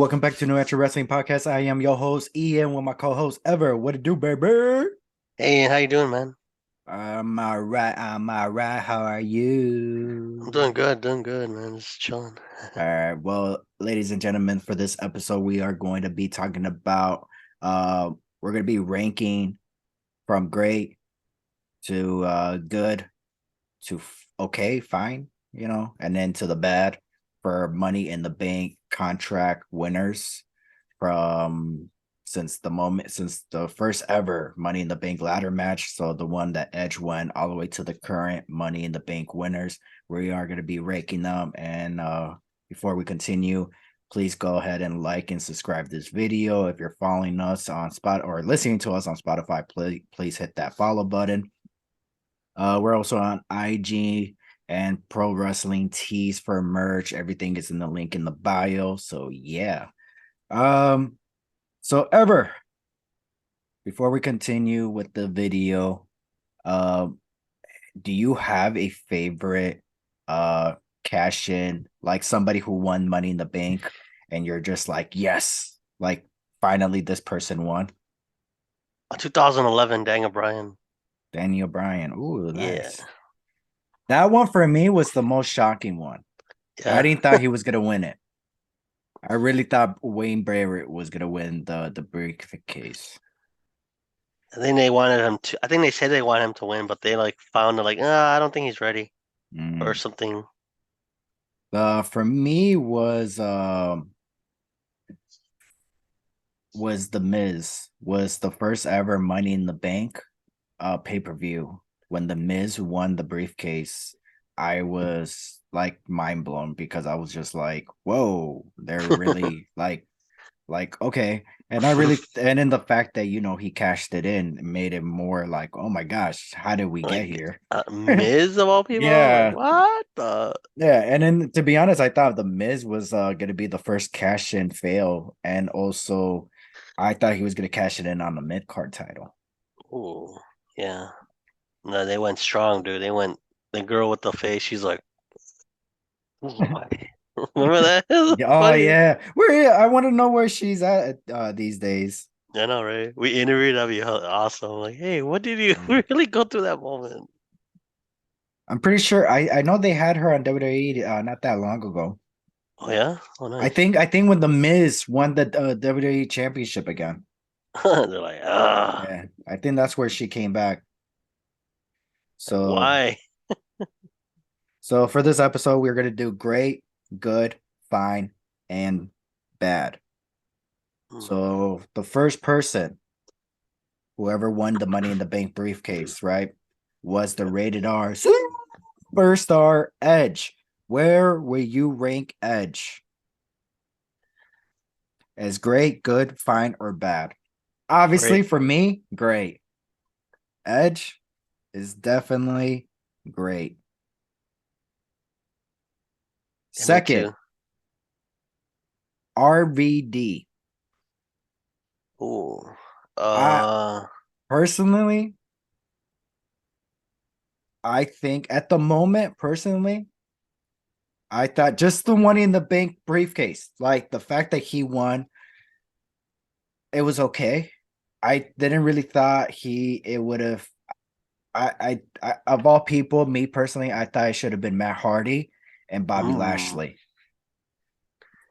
Welcome back to New Retro Wrestling Podcast. I am your host, Ian, with my co-host, Ever. What it do, baby? Hey, how you doing, man? I'm all right. I'm all right. How are I'm you? doing good, man. Just chilling. All right. Well, ladies and gentlemen, for this episode, we are going to be talking about we're going to be ranking from great to good to okay, fine, and then to the bad for Money in the Bank contract winners from since the first ever Money in the Bank ladder match. So the one that Edge won all the way to the current Money in the Bank winners. We are going to be ranking them. And before we continue, please go ahead and like and subscribe this video. If you're following us on Spot or listening to us on Spotify, please hit that follow button. We're also on IG and Pro Wrestling Tees for merch. Everything is in the link in the bio. So yeah. Um, so Ever, before we continue with the video, uh, do you have a favorite cash in, like somebody who won Money in the Bank and you're just like, yes, like finally this person won? 2011, Daniel Bryan. Daniel Bryan. Ooh, Yeah, nice. That one for me was the most shocking one. I yeah. didn't thought he was gonna win it. I really thought Wayne Barrett was gonna win the briefcase. I think they wanted him to. I think they said they want him to win, but they like found it like, I don't think he's ready or Mm. something. For me was the Miz, was the first ever Money in the Bank pay-per-view. When the Miz won the briefcase, I was like mind blown because I was just like, whoa, they're really like okay. And I really, and then the fact that he cashed it in made it more like, oh my gosh, how did we get Like here? Miz of all people. Like Yeah. what? The Yeah, and then to be honest, I thought the Miz was gonna be the first cash in fail, and also I thought he was gonna cash it in on the mid card title. ooh, yeah. No, they went strong, dude. They went. The girl with the face. She's like, what? Remember that? It was Yeah, oh funny. yeah, where I want to know where she's at these days. I know, right? We interviewed. That'd be awesome. Like, hey, what did you Mm. really go through that moment? I'm pretty sure I know they had her on WWE not that long ago. Oh yeah? Oh I nice. think I think when the Miz won the WWE Championship again. They're like, Yeah, I think that's where she came back. So why? So for this episode, we're gonna do great, good, fine, and bad. Hmm. So the first person, whoever won the Money in the Bank briefcase, right, was the Yeah. rated R superstar Edge. Where will you rank Edge? As great, good, fine, or bad? Obviously, Great. for me, great. Edge is definitely great. Yeah, me Second, too. RVD. Ooh. I Uh, personally, I think at the moment, personally, I thought just the Money in the Bank briefcase, like the fact that he won, it was okay. I didn't really thought it would have. I of all people, me personally, I thought it should have been Matt Hardy and Bobby mm, Lashley.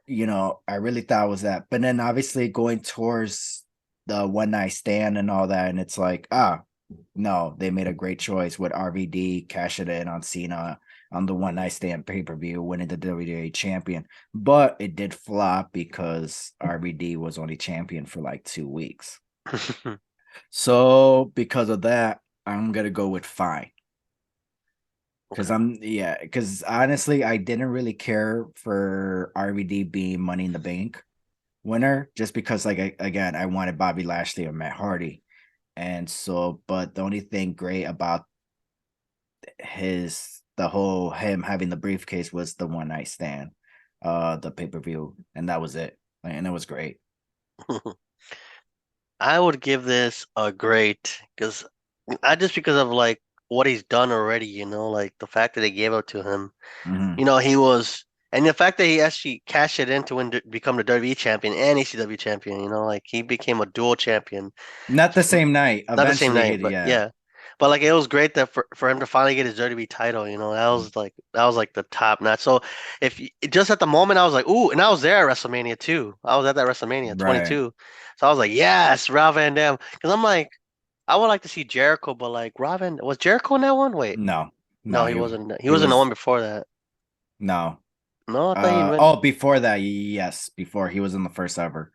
I really thought it was that. But then obviously going towards the one night stand and all that, and it's like, no, they made a great choice with RVD cashing in on Cena on the one night stand pay per view, winning the WWE champion. But it did flop because RVD was only champion for like 2 weeks. So because of that, I'm gonna go with fine. Because okay. because honestly, I didn't really care for RVD being Money in the Bank winner just because, like, again, I wanted Bobby Lashley or Matt Hardy. And so, but the only thing great about the whole him having the briefcase was the one night stand, the pay per view, and that was it. And it was great. I would give this a great because not just because of like what he's done already, like the fact that they gave it to him. Hmm. He was. And the fact that he actually cashed it in to become the WWE champion and ECW champion, like he became a dual champion. Not the same night. Not the same Eventually, night, but yeah, yeah. But like it was great that for him to finally get his WWE title, that was like the top notch. So if you, just at the moment I was like, ooh, and I was there at WrestleMania too. I was at that WrestleMania right. 22. So I was like, yes, Rob Van Dam. Because I'm like, I would like to see Jericho, but like was Jericho in that one? Wait, No, no, no, he wasn't. He he was in the one was before that. no. No, I thought he went. Oh, before that, yes, before he was in the first ever.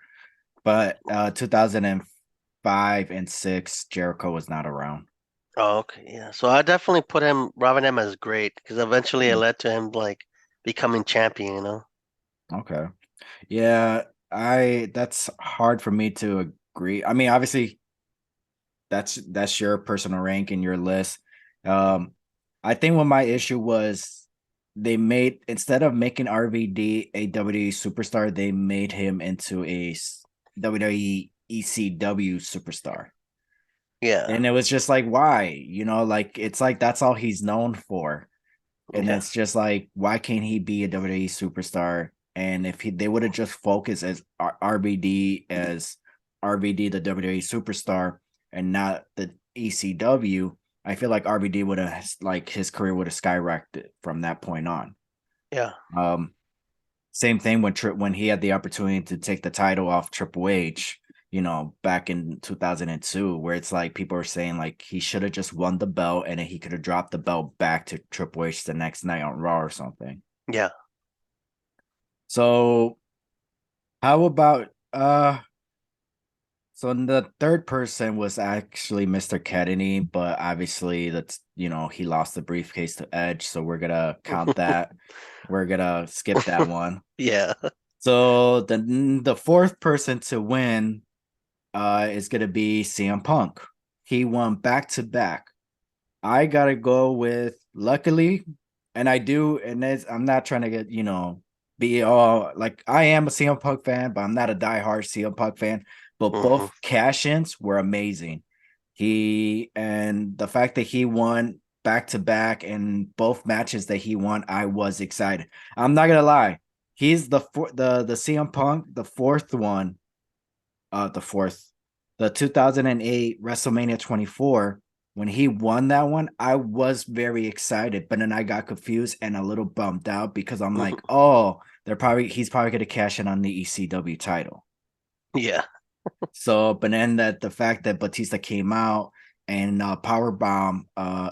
But 2005 and 6, Jericho was not around. Oh, okay, yeah. So I definitely put Rob Van Dam as great because eventually it Mm, led to him like becoming champion. okay. Yeah, I that's hard for me to agree. I mean, obviously that's your personal rank and your list. Um, I think what my issue was they made instead of making RVD a WWE superstar, they made him into a WWE ECW superstar. Yeah, And it was just like, why? Like it's like that's all he's known for. And yeah, it's just like, why can't he be a WWE superstar? And if they would have just focused as RBD as RBD, the WWE superstar, and not the ECW, I feel like RBD would have like his career would have skyrocketed from that point on. yeah. Um, Same thing when he had the opportunity to take the title off Triple H, back in 2002, where it's like people are saying like he should have just won the belt and then he could have dropped the belt back to Triple H the next night on Raw or something. Yeah. So how about so the third person was actually Mr. Kennedy, but obviously that's he lost the briefcase to Edge, so we're gonna count that. We're gonna skip that one. Yeah. So the fourth person to win is gonna be CM Punk. He won back to back. I gotta go with luckily, and I do, and I'm not trying to get be all like I am a CM Punk fan, but I'm not a diehard CM Punk fan. But Hmm. both cash-ins were amazing. He and the fact that he won back to back and both matches that he won, I was excited. I'm not gonna lie. He's the CM Punk, the fourth one, the fourth, the 2008 WrestleMania 24. When he won that one, I was very excited, but then I got confused and a little bummed out because I'm like, oh, he's probably gonna cash in on the ECW title. Yeah. So, but then that the fact that Batista came out and power bomb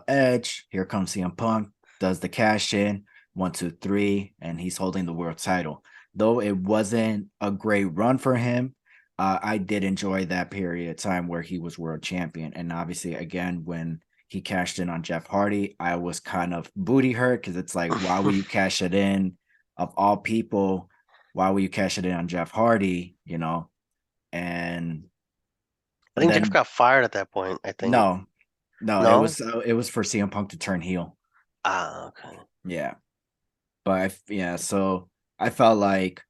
Edge, here comes CM Punk, does the cash in 1, 2, 3, and he's holding the world title. Though it wasn't a great run for him, I did enjoy that period of time where he was world champion. And obviously, again, when he cashed in on Jeff Hardy, I was kind of booty hurt because it's like, why will you cash it in of all people? Why will you cash it in on Jeff Hardy? And I but think Jeff then got fired at that point, I think. no, no, it No? was it was for CM Punk to turn heel. Ah, okay. Yeah, but yeah, so I felt like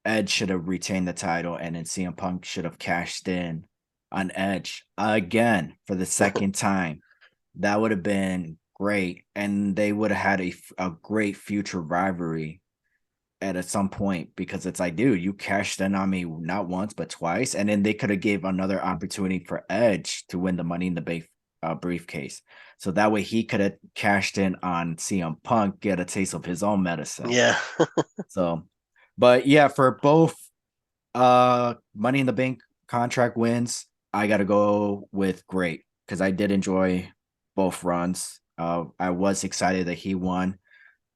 Edge should have retained the title, and then CM Punk should have cashed in on Edge again for the second time. That would have been great, and they would have had a great future rivalry at some point because it's like, dude, you cashed in on me not once but twice, and then they could have gave another opportunity for Edge to win the Money in the Bank briefcase, so that way he could have cashed in on CM Punk, get a taste of his own medicine. Yeah. So, but yeah, for both Money in the Bank contract wins, I got to go with great because I did enjoy both runs. I was excited that he won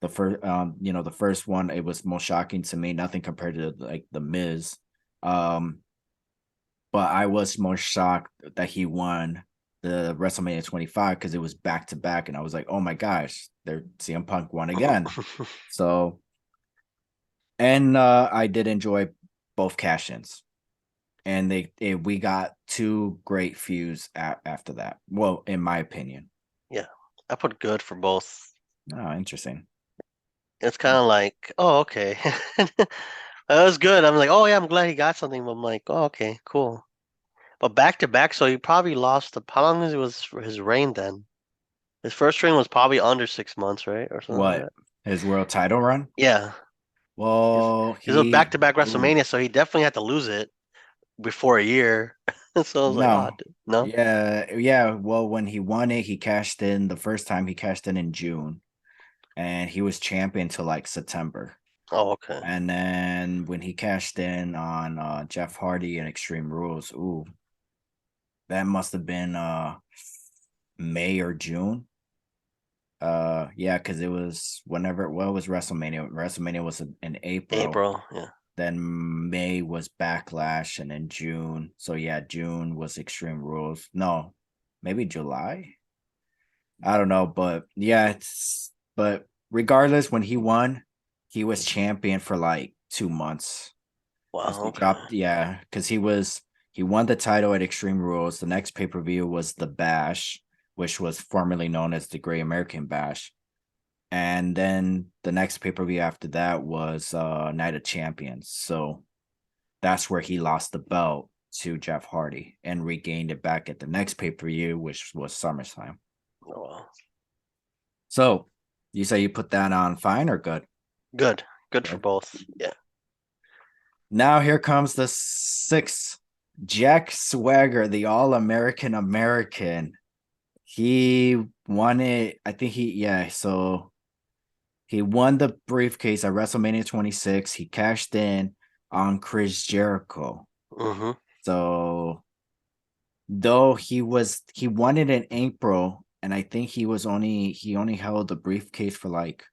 the first one. It was most shocking to me, nothing compared to like the Miz. Um, but I was more shocked that he won the WrestleMania 25 because it was back to back, and I was like, oh my gosh, their CM Punk won again. So, and I did enjoy both cash-ins, and we got two great feuds after that. Well, in my opinion. Yeah. I put good for both. Oh, interesting. It's kind of like, oh, okay. That was good. I'm like, oh yeah, I'm glad he got something. But I'm like, oh, okay, cool. But back to back, so he probably lost how long was his reign then? His first reign was probably under 6 months, right? Or something like What, that. his world title run? Yeah. Well, Because it was he back-to-back ooh, WrestleMania, so he definitely had to lose it before a year. So I was like, oh, no. no. Yeah, yeah. Well, when he won it, he cashed in the first time he cashed in June, and he was champion till like September. Oh, okay. And then when he cashed in on Jeff Hardy and Extreme Rules, ooh, that must have been May or June. Yeah, because it was whenever what was WrestleMania? WrestleMania was in April. April, yeah. Then May was Backlash, and then June. So yeah, June was Extreme Rules. No, maybe July. I don't know, but yeah, it's but regardless, when he won, he was champion for like 2 months because Wow, he okay. dropped. Yeah, because he won the title at Extreme Rules. The next pay per view was the Bash, which was formerly known as the Great American Bash. And then the next pay per view after that was Night of Champions. So that's where he lost the belt to Jeff Hardy and regained it back at the next pay per view, which was SummerSlam. Oh, well. So you say you put that on fine or good? Good. Good for Good. both. Yeah. Now here comes the sixth. Jack Swagger, the All American American. He won it. I think yeah. So he won the briefcase at WrestleMania 26. He cashed in on Chris Jericho. Mm-hmm. So though he won it in April, and I think he only held the briefcase for like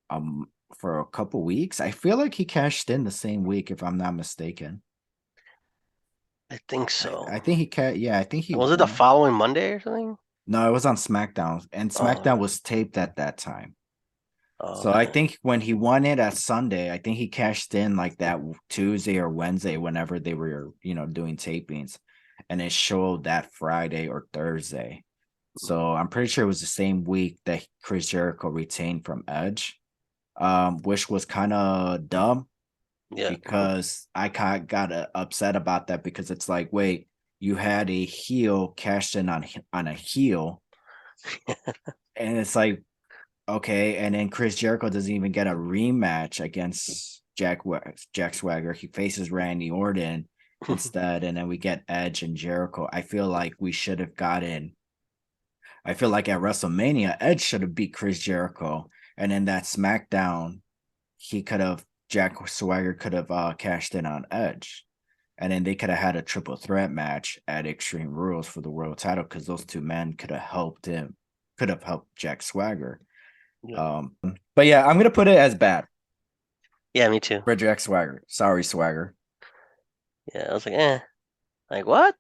um for a couple weeks. I feel like he cashed in the same week, if I'm not mistaken. I think so. I think yeah, I think he Was it the won. following Monday or something? No, it was on SmackDown, and Oh, SmackDown was taped at that time. oh, So I okay. think when he won it at Sunday, I think he cashed in like that Tuesday or Wednesday, whenever they were, doing tapings, and it showed that Friday or Thursday. So I'm pretty sure it was the same week that Chris Jericho retained from Edge, which was kind of dumb Yeah. because I kind of got upset about that because it's like, wait, you had a heel cashed in on a heel, and it's like, okay, and then Chris Jericho doesn't even get a rematch against Jack Swagger. He faces Randy Orton instead, and then we get Edge and Jericho. I feel like we should have gotten. I feel like at WrestleMania, Edge should have beat Chris Jericho, and in that SmackDown, he could have Jack Swagger could have cashed in on Edge, and then they could have had a triple threat match at Extreme Rules for the world title because those two men could have helped Jack Swagger. Yeah. But yeah, I'm gonna put it as bad Yeah, me too. for Jack Swagger. Sorry, Swagger. Yeah, I was like, eh. Like what?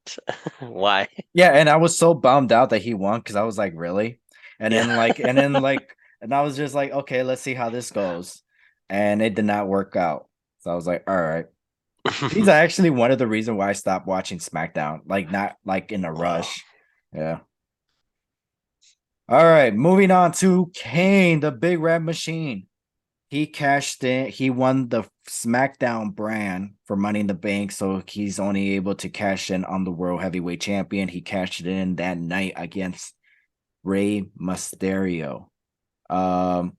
Why? Yeah, and I was so bummed out that he won because I was like, really? Yeah. And I was just like, okay, let's see how this goes. And it did not work out. So I was like, all right. He's actually one of the reasons why I stopped watching SmackDown. Like not like in a Wow. rush. Yeah. All right, moving on to Kane, the Big Red Machine. He cashed in. He won the SmackDown brand for Money in the Bank, so he's only able to cash in on the World Heavyweight Champion. He cashed it in that night against Rey Mysterio. Um,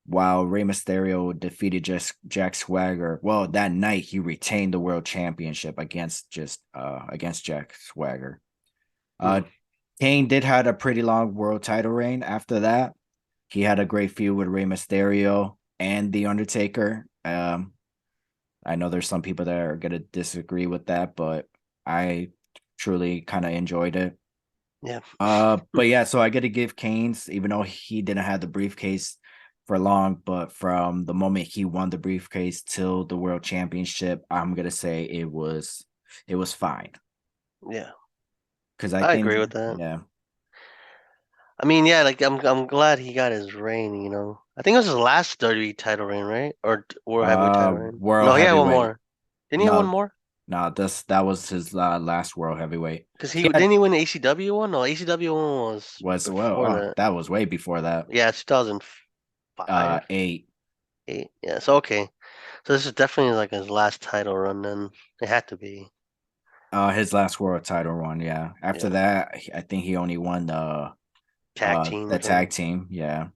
while Rey Mysterio defeated Jack Swagger. Well, that night he retained the World Championship against Jack Swagger. Hmm. Uh, Kane did had a pretty long world title reign after that. He had a great feud with Rey Mysterio and The Undertaker. I know there's some people that are gonna disagree with that, but I truly kind of enjoyed it. Yeah. But yeah, so I got to give Kane's, even though he didn't have the briefcase for long, but from the moment he won the briefcase till the World Championship, I'm gonna say it was fine Yeah. because I I think agree with that. yeah, I mean, yeah, like I'm glad he got his reign. I think it was his last WWE title reign, right? Or World Heavyweight title reign. World No, he had one Heavyweight. more. Didn't he have one No, more? no, that was his last World Heavyweight. Because he He had didn't he win the ACW one? No, ACW one was was well, before oh, that. that was way before that. Yeah, 2005, 8. 8. Yeah, so okay. So this is definitely like his last title run then. It had to be. His last world title run, yeah. After Yeah. that, I think he only won Tag team the or tag something. team, yeah.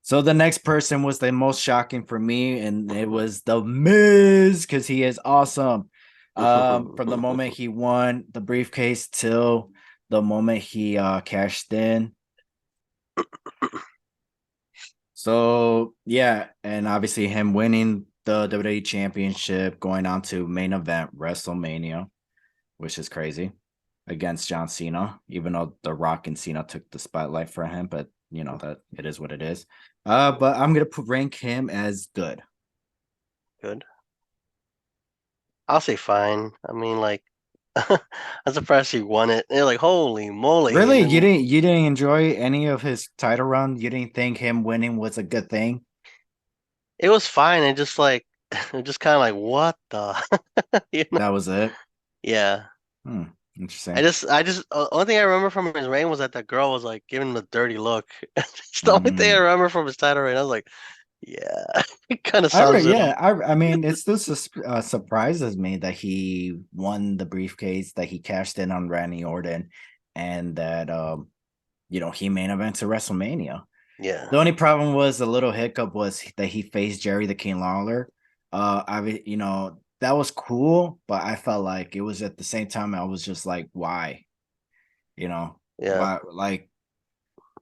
So the next person was the most shocking for me, and it was the Miz because he is awesome. From the moment he won the briefcase till the moment he cashed in. So yeah, and obviously him winning the WWE Championship, going on to main event WrestleMania, which is crazy, against John Cena, even though The Rock and Cena took the spotlight for him, but you know that it is what it is. But I'm gonna rank him as good. Good. I'll say fine. I mean, like, I'm surprised he won it. They're like, holy moly! Really, And then you didn't enjoy any of his title run? You didn't think him winning was a good thing? it was fine. And just like, it just kind of like, what the, you know? That was it. Yeah. Hmm, interesting. Only thing I remember from his reign was that the girl was like giving him a dirty look. It's the only thing I Mm. remember from his title reign. I was like, yeah, it kind of sums it Yeah, up. I mean, it still surprises me that he won the briefcase, that he cashed in on Randy Orton, and that he main evented WrestleMania. Yeah, The only problem was the little hiccup was that he faced Jerry the King Lawler. That was cool, but I felt like it was at the same time I was just like, why? You know, yeah, why? Like,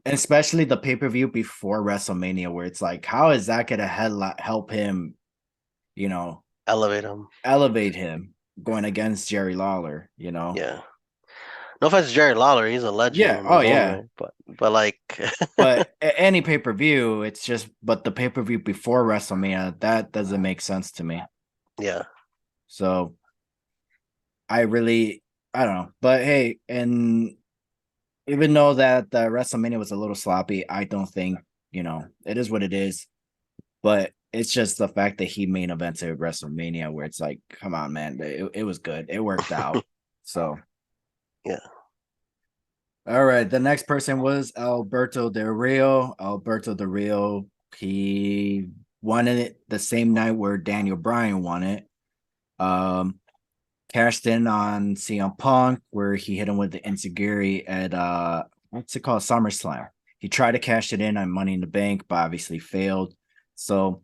especially the pay per view before WrestleMania, where it's like, how is that gonna help him? You know, elevate him. elevate him going against Jerry Lawler. Yeah. No offense to Jerry Lawler, he's a legend Yeah. in Oh his own yeah. right. But like, But any pay per view, it's just. But the pay per view before WrestleMania, that doesn't make sense to me. yeah, So I don't know. But hey, and even though that the WrestleMania was a little sloppy, I don't think, it is what it is. But it's just the fact that he main evented WrestleMania where it's like, come on, man. It was good. It worked out. So, yeah. all right. The next person was Alberto Del Rio. Alberto Del Rio, he won it the same night where Daniel Bryan won it. Um, Cashed in on CM Punk, where he hit him with the Insigiri at what's it called? SummerSlam. He tried to cash it in on Money in the Bank, but obviously failed. So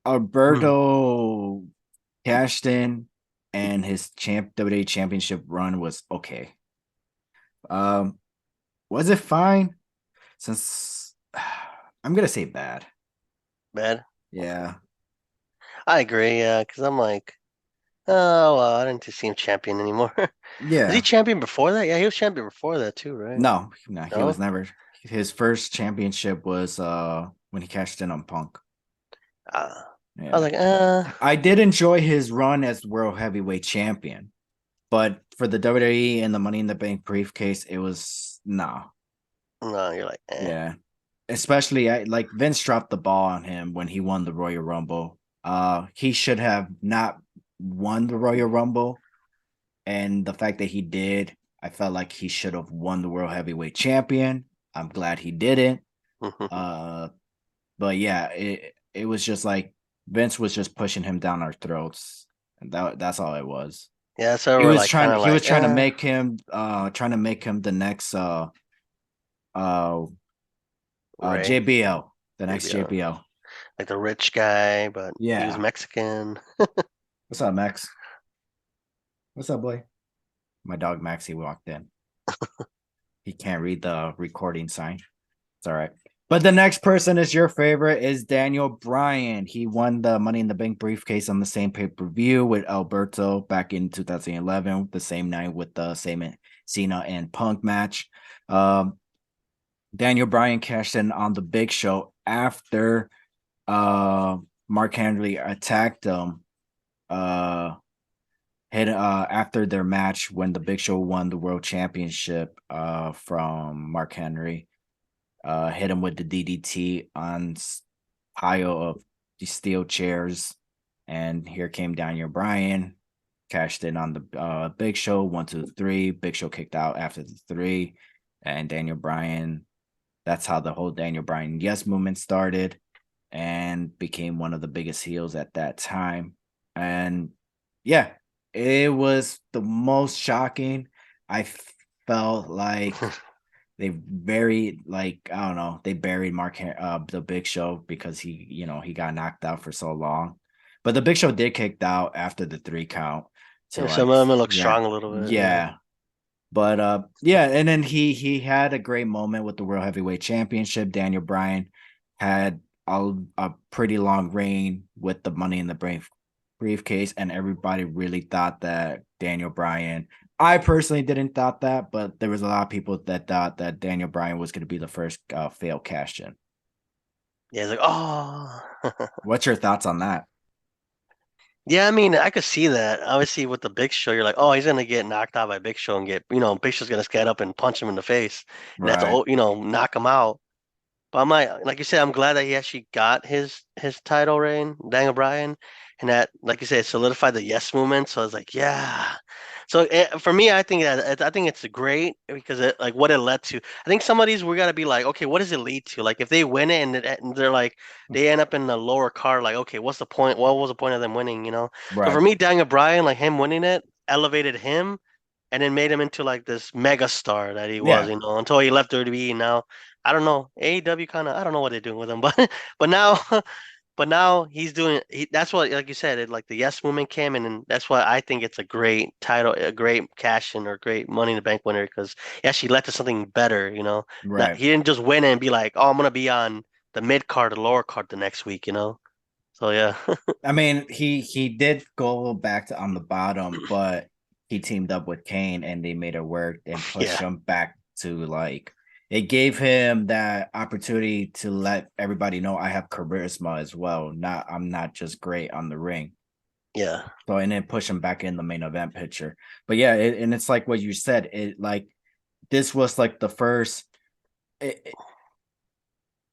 Hmm. Alberto cashed in, and his WWE Championship run was okay. Um, was it fine? Since I'm gonna say bad. Bad. Okay. Yeah, I agree, yeah, because I'm like, oh well, I didn't see him champion anymore. Was he yeah. champion before that? Yeah, he was champion before that too, right? No, no, he was No? never. His first championship was when he cashed in on Punk. I was Yeah. like, I did enjoy his run as world heavyweight champion, but for the WWE and the Money in the Bank briefcase, it was no. no, you're like, Yeah, especially like Vince dropped the ball on him when he won the Royal Rumble. He should have not won the Royal Rumble, and the fact that he did, I felt like he should have won the World Heavyweight Champion. I'm glad he didn't. Uh, but yeah, it was just like Vince was just pushing him down our throats, and that's all it was. yeah, so we're like kind of He was like, trying to make him the next uh Ray, JBL, the next maybe JBL. like the rich guy, but he was Yeah. Mexican. What's up, Max? What's up, boy? My dog Maxie walked in. He can't read the recording sign. It's all right. But the next person is your favorite is Daniel Bryan. He won the Money in the Bank briefcase on the same pay-per-view with Alberto back in 2011, the same night with the same Cena and Punk match. Um, Daniel Bryan cashed in on the Big Show after Mark Henry attacked him hit after their match when the Big Show won the world championship from Mark Henry. Hit him with the DDT on pile of the steel chairs. And here came Daniel Bryan, cashed in on the Big Show, 1, 2, 3. Big Show kicked out after the three. And Daniel Bryan, that's how the whole Daniel Bryan Yes movement started and became one of the biggest heels at that time. And yeah, it was the most shocking. I felt like they very like I don't know, they buried the Big Show because he got knocked out for so long. But the Big Show did kicked out after the 3 count to Yeah, some like of them look yeah, strong a little bit. Yeah. yeah. But yeah, and then he had a great moment with the World Heavyweight Championship. Daniel Bryan had a pretty long reign with the Money in the briefcase, and everybody really thought that Daniel Bryan. I personally didn't thought that, but there was a lot of people that thought that Daniel Bryan was going to be the first failed cash in. Yeah, it's like, oh. What's your thoughts on that? Yeah, I mean, I could see that. Obviously, with the Big Show, you're like, oh, he's gonna get knocked out by Big Show and get, Big Show's gonna get up and punch him in the face, and that's Right. all, knock him out. But I'm like you said, I'm glad that he actually got his title reign, Daniel Bryan, and that, like you said, solidified the yes movement. So I was like, yeah. So for me, I think it's great because like what it led to. I think some of these we gotta be like, okay, what does it lead to? Like if they win it and they're like they end up in the lower card, like okay, what's the point? What was the point of them winning? So for Right. me, Daniel Bryan, like him winning it, elevated him and then made him into like this mega star that he was, Yeah. until he left WWE. Now, I don't know, AEW kind of, I don't know what they're doing with him, but but now, but now he's doing. That's what, like you said, like the Yes Movement came, and then that's why I think it's a great title, a great cash in or great Money in the Bank winner because he actually led to something better. Not Right. he didn't just win and be like, oh, I'm gonna be on the mid card or lower card the next week. So yeah, I mean, he did go back to on the bottom, but he teamed up with Kane and they made it work and pushed yeah, him back to like it gave him that opportunity to let everybody know I have charisma as well. I'm not just great on the ring. yeah, So and then push him back in the main event picture. But yeah, and it's like what you said. It like this was like the first.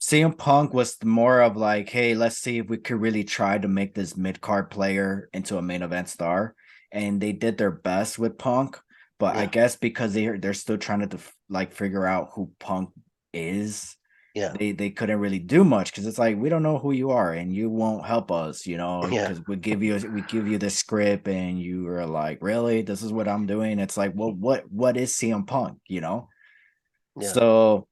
CM Punk was more of like, hey, let's see if we could really try to make this mid card player into a main event star, and they did their best with Punk. But I yeah, guess because they're still trying to like figure out who Punk is, yeah, they couldn't really do much because it's like we don't know who you are and you won't help us, yeah, because we give you the script and you are like, really, this is what I'm doing. It's like, well, what is CM Punk? yeah. So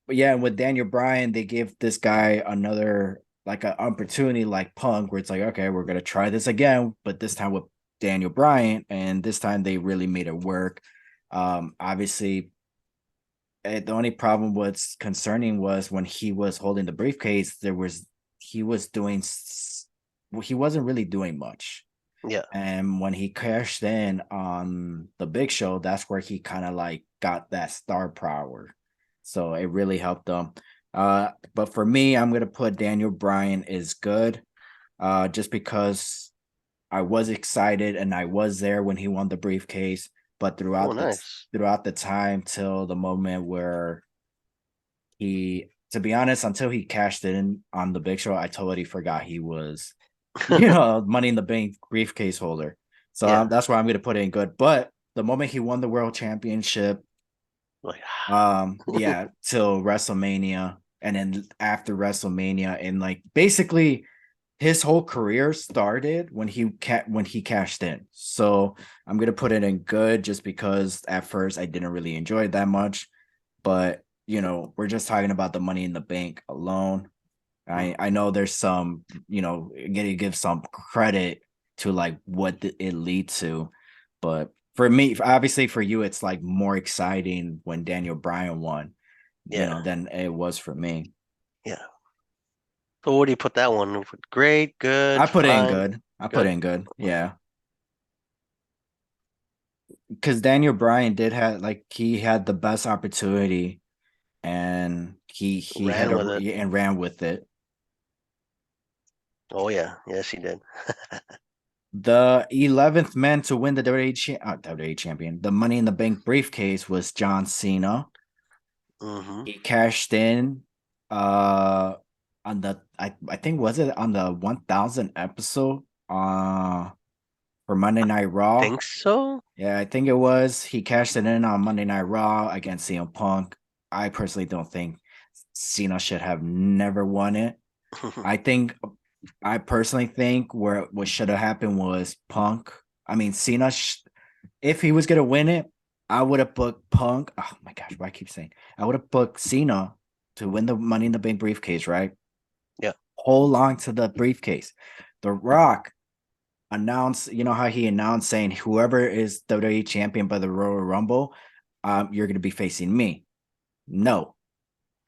but yeah, with Daniel Bryan, they give this guy another like an opportunity like Punk, where it's like, okay, we're gonna try this again, but this time with Daniel Bryan, and this time they really made it work. Obviously, the only problem was concerning was when he was holding the briefcase, he was doing he wasn't really doing much. Yeah. And when he cashed in on the Big Show, that's where he kind of like got that star power. So it really helped him. But for me, I'm gonna put Daniel Bryan is good. Just because I was excited and I was there when he won the briefcase, but Oh, nice. throughout the time till the moment where to be honest, until he cashed in on the Big Show, I totally forgot he was Money in the Bank briefcase holder. So Yeah. that's why I'm going to put it in good. But the moment he won the world championship, Like, yeah, till WrestleMania, and then after WrestleMania, and like basically his whole career started when he cashed in. So I'm gonna put it in good just because at first I didn't really enjoy it that much, but we're just talking about the Money in the Bank alone. mm, I know there's some, to give some credit to like what it leads to, but for me, obviously for you, it's like more exciting when Daniel Bryan won, yeah. than it was for me. Yeah. So what do you put that one? Great, I good, put it in fine, good. I put it good. in good. Mm. Yeah, because Daniel Bryan did have like he had the best opportunity, and he had Ran a with it. and ran with it. Oh yeah. Yes, he did. The 11th man to win the WWE champion, the Money in the Bank briefcase was John Cena. Hmm. He cashed in uh on the I think was it on the 1000 episode for Monday Night Raw. Think so? Yeah, I think it was. He cashed it in on Monday Night Raw against CM Punk. I personally don't think Cena should have never won it. I think I personally think where what should have happened was Punk. I mean, Cena, if he was gonna win it, I would have booked Punk. Oh my gosh, why I keep saying I would have booked Cena to win the Money in the Bank briefcase, right? Yeah. Hold on to the briefcase. The Rock announced, you know how he announced saying whoever is WWE champion by the Royal Rumble, you're gonna be facing me. No,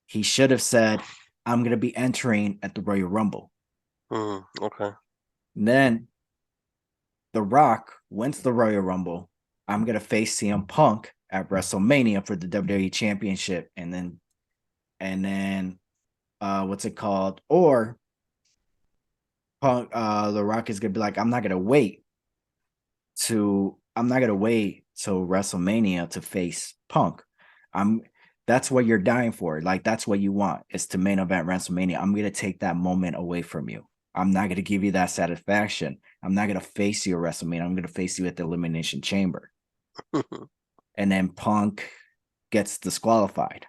he should have said, I'm gonna be entering at the Royal Rumble. Okay. Then The Rock wins the Royal Rumble. I'm gonna face CM Punk at WrestleMania for the WWE Championship, and then what's it called? Or Punk, The Rock is gonna be like, I'm not gonna wait till WrestleMania to face Punk. I'm that's what you're dying for. Like that's what you want is to main event WrestleMania. I'm gonna take that moment away from you. I'm not gonna give you that satisfaction. I'm not gonna face you at WrestleMania. I'm gonna face you at the Elimination Chamber. And then Punk gets disqualified.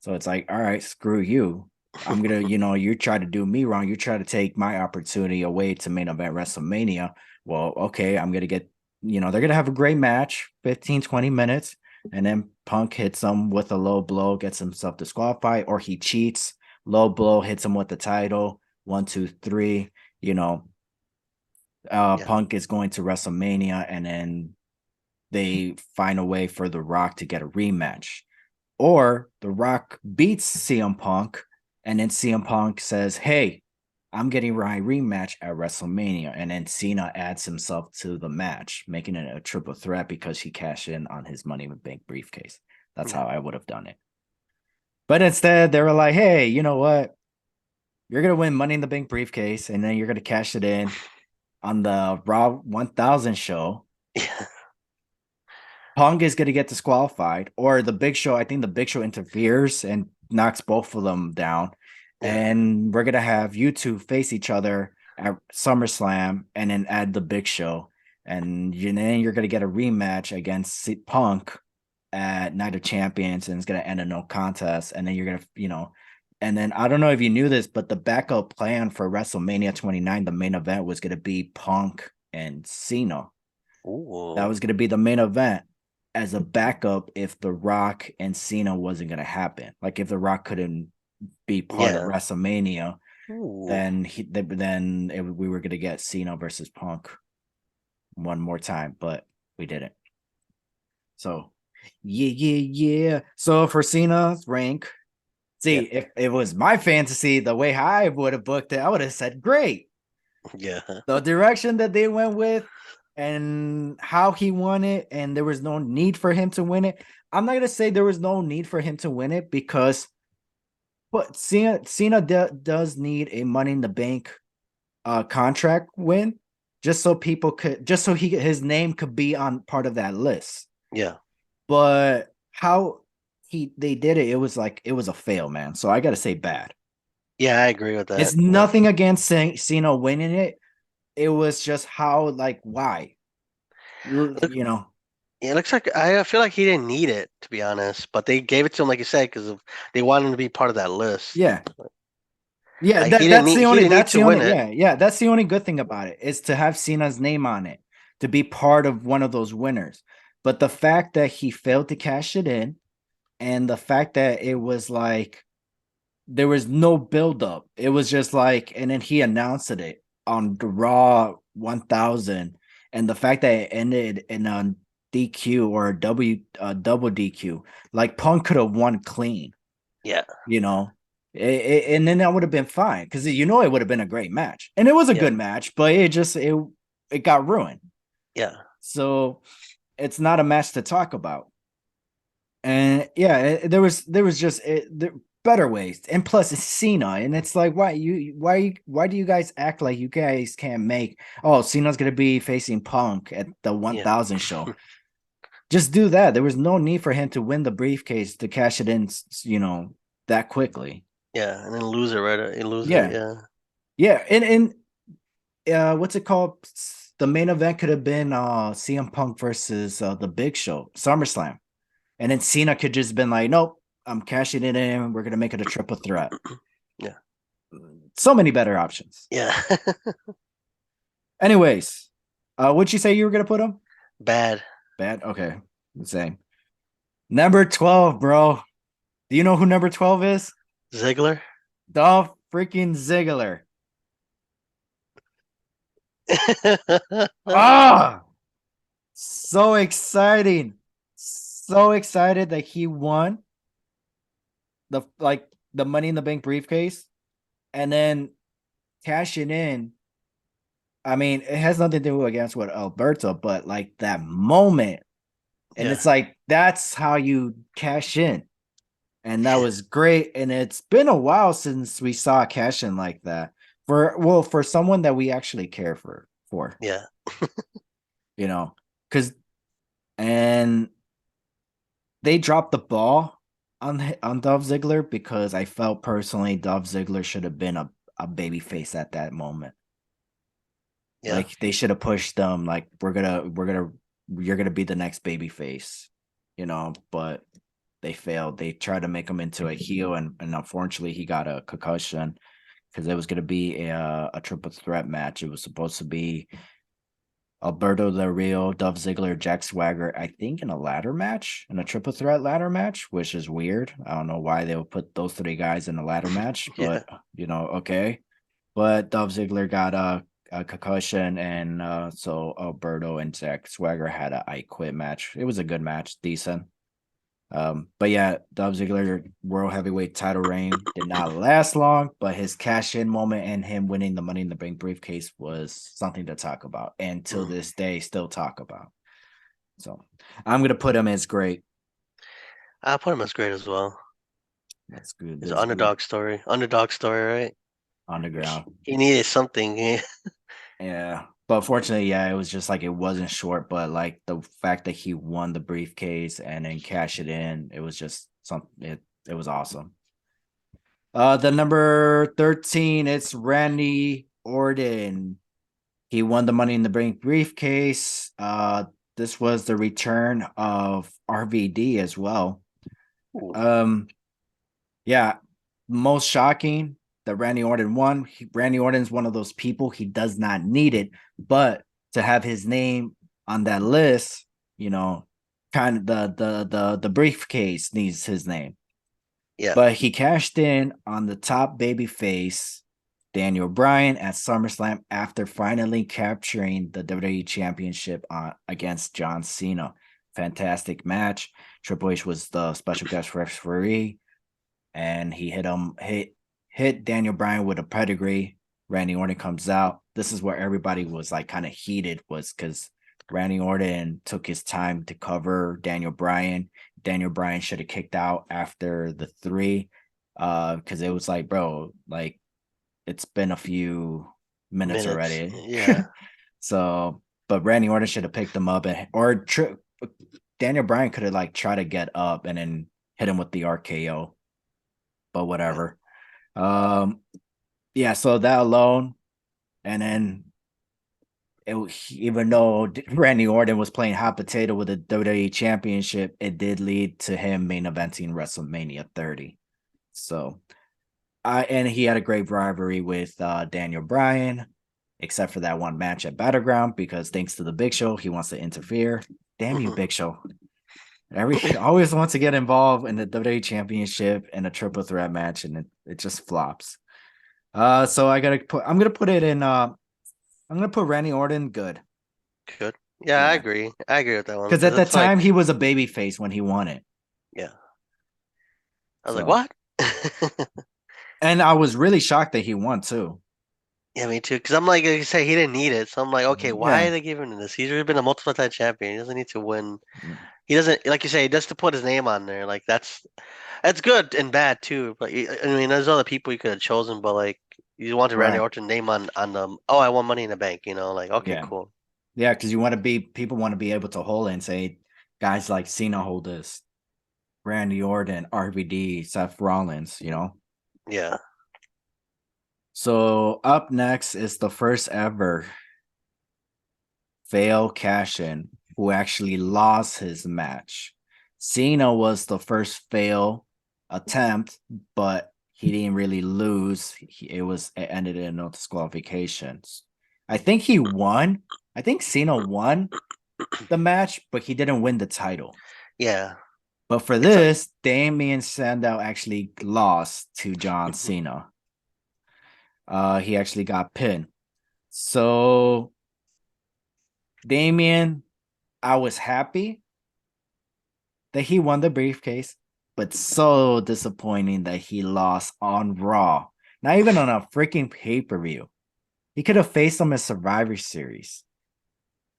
So it's like, all right, screw you. I'm gonna, you try to do me wrong. You try to take my opportunity away to main event WrestleMania. Well, okay, I'm gonna get, they're gonna have a great match, 15, 20 minutes, and then Punk hits him with a low blow, gets himself disqualified, or he cheats, low blow, hits him with the title, 1, 2, 3, you know. Yeah. Punk is going to WrestleMania, and then they find a way for The Rock to get a rematch. Or The Rock beats CM Punk, and then CM Punk says, hey, I'm getting my rematch at WrestleMania. And then Cena adds himself to the match, making it a triple threat because he cashed in on his Money in the Bank briefcase. That's Yeah. how I would have done it. But instead, they were like, hey, you know what? You're going to win Money in the Bank briefcase, and then you're going to cash it in on the Raw 1000 show. Yeah. Punk is going to get disqualified, or the Big Show. I think the Big Show interferes and knocks both of them down. Yeah. And we're going to have you two face each other at SummerSlam and then add the Big Show. And then you're going to get a rematch against Punk at Night of Champions, and it's going to end in no contest. And then you're going to, and then I don't know if you knew this, but the backup plan for WrestleMania 29, the main event was going to be Punk and Cena. That Ooh. was going to be the main event as a backup if The Rock and Cena wasn't going to happen. Like if The Rock couldn't be part of Yeah. WrestleMania, Ooh. then we were going to get Cena versus Punk one more time, but we didn't. So, yeah. So for Cena's rank, see, Yeah. if it was my fantasy, the way I would have booked it, I would have said, great. Yeah. The direction that they went with and how he won it, and there was no need for him to win it. I'm not gonna say there was no need for him to win it because, but Cena does need a Money in the Bank contract win, just so people could, just so his name could be on part of that list. Yeah. But how they did it, it was a fail, man. So I gotta say bad. Yeah, I agree with It's that. Yeah. nothing against Cena winning it. It was just how, like, why, Look, you know. yeah, it looks like I feel like he didn't need it, to be honest, but they gave it to him like you said because they wanted him to be part of that list. Yeah. Yeah, Like he didn't need that's to the win only it. yeah, that's the only good thing about it is to have Cena's name on it, to be part of one of those winners. But the fact that he failed to cash it in, and the fact that it was like there was no buildup. It was just like, and then he announced it on the Raw 1000, and the fact that it ended in a DQ or a double DQ, like Punk could have won clean, Yeah. you know. And then that would have been fine because it would have been a great match, and it was a Yeah. good match, but it got ruined. Yeah. So it's not a match to talk about. And yeah, there was just better ways, and plus it's Cena, and it's like why do you guys act like you guys can't make, oh, Cena's gonna be facing Punk at the Yeah. 1000 show? Just do that. There was no need for him to win the briefcase to cash it in, that quickly. Yeah. And then lose it right. You lose it. Yeah, Yeah. yeah, and what's it called? The main event could have been CM Punk versus the Big Show, SummerSlam. And then Cena could just been like, nope, I'm cashing it in. We're gonna make it a triple threat. Yeah. So many better options. Yeah. Anyways, what'd you say you were gonna put him? Bad. Bad. Okay. Same. Number 12, bro. Do you know who number 12 is? Ziggler. Dolph freaking Ziggler. Ah, so exciting. So excited that he won the Money in the Bank briefcase and then cashing in. I mean, it has nothing to do against what Alberto, but like that moment. And Yeah, it's like that's how you cash in. And that was great. And it's been a while since we saw a cash in like that. For someone that we actually care for, yeah, you know, because and they dropped the ball on Dolph Ziggler because I felt personally Dolph Ziggler should have been a baby face at that moment. yeah, Like they should have pushed them like you're gonna be the next baby face, but they failed. They tried to make him into a heel and unfortunately he got a concussion because it was gonna be a triple threat match. It was supposed to be Alberto Del Rio, Dolph Ziggler, Jack Swagger, I think in a ladder match, in a triple threat ladder match, which is weird. I don't know why they would put those three guys in a ladder match, yeah. but okay. But Dolph Ziggler got a concussion, and so Alberto and Jack Swagger had a I Quit match. It was a good match, decent. But yeah, Dolph Ziggler world heavyweight title reign did not last long, but his cash in moment and him winning the Money in the Bank briefcase was something to talk about, and till Mm. this day, still talk about. So I'm gonna put him as great. I put him as great as well. That's good. It's an That's good. underdog story. Underdog story, right? Underground. He needed something. Yeah. But fortunately, yeah, it was just like it wasn't short, but like the fact that he won the briefcase and then cash it in, it was just something it was awesome. The number 13, it's Randy Orton. He won the Money in the Bank briefcase. This was the return of RVD as well. Ooh, Um, yeah, most shocking that Randy Orton won. Randy Orton's one of those people, he does not need it, but to have his name on that list, kind of the briefcase needs his name. yeah. But he cashed in on the top baby face, Daniel Bryan, at SummerSlam after finally capturing the WWE Championship against John Cena. Fantastic match. Triple H was the special guest referee, and he hit Daniel Bryan with a pedigree. Randy Orton comes out. This is where everybody was like kind of heated, was because Randy Orton took his time to cover Daniel Bryan. Daniel Bryan should have kicked out after the three, because it was like, bro, like it's been a few minutes Minutes. already. Yeah. So, but Randy Orton should have picked him up Daniel Bryan could have like tried to get up and then hit him with the RKO, but Yeah. whatever. Um, yeah, so that alone, and then even though Randy Orton was playing hot potato with the WWE Championship, it did lead to him main eventing WrestleMania 30. So, and he had a great rivalry with Daniel Bryan, except for that one match at Battleground, because thanks to the Big Show, he wants to interfere. Damn you, Mhm. Big Show! Every always wants to get involved in the WWE Championship in a triple threat match, and it just flops. So I'm gonna put it in. I'm gonna put Randy Orton good. Good. Yeah, I Yeah, agree. I agree with that one because because at that it's time like, he was a baby face when he won it. yeah. I was like, So, what? and I was really shocked that he won too. Yeah, me too. Because I'm like you say, he didn't need it. So I'm like, okay, why are Yeah, they giving him this? He's already been a multiple time champion. He doesn't need to win. He doesn't, like you say, just to put his name on there. Like that's good and bad too. But I mean, there's other people you could have chosen, but like you wanted Randy right. Orton name on them. Oh, I won Money in the Bank. Like okay, Yeah, cool. yeah, because people want to be able to hold it and say guys like Cena hold this, Randy Orton, RVD, Seth Rollins. Yeah. So up next is the first ever fail cash in who actually lost his match. Cena was the first fail attempt, but he didn't really lose. It ended in no disqualifications. I think he won. I think Cena won, the match, but he didn't win the title. Yeah. But for It's like this, Damien Sandow actually lost to John Cena. He actually got pinned. So Damien, I was happy that he won the briefcase, but so disappointing that he lost on Raw. Not even on a freaking pay-per-view. He could have faced him at Survivor Series.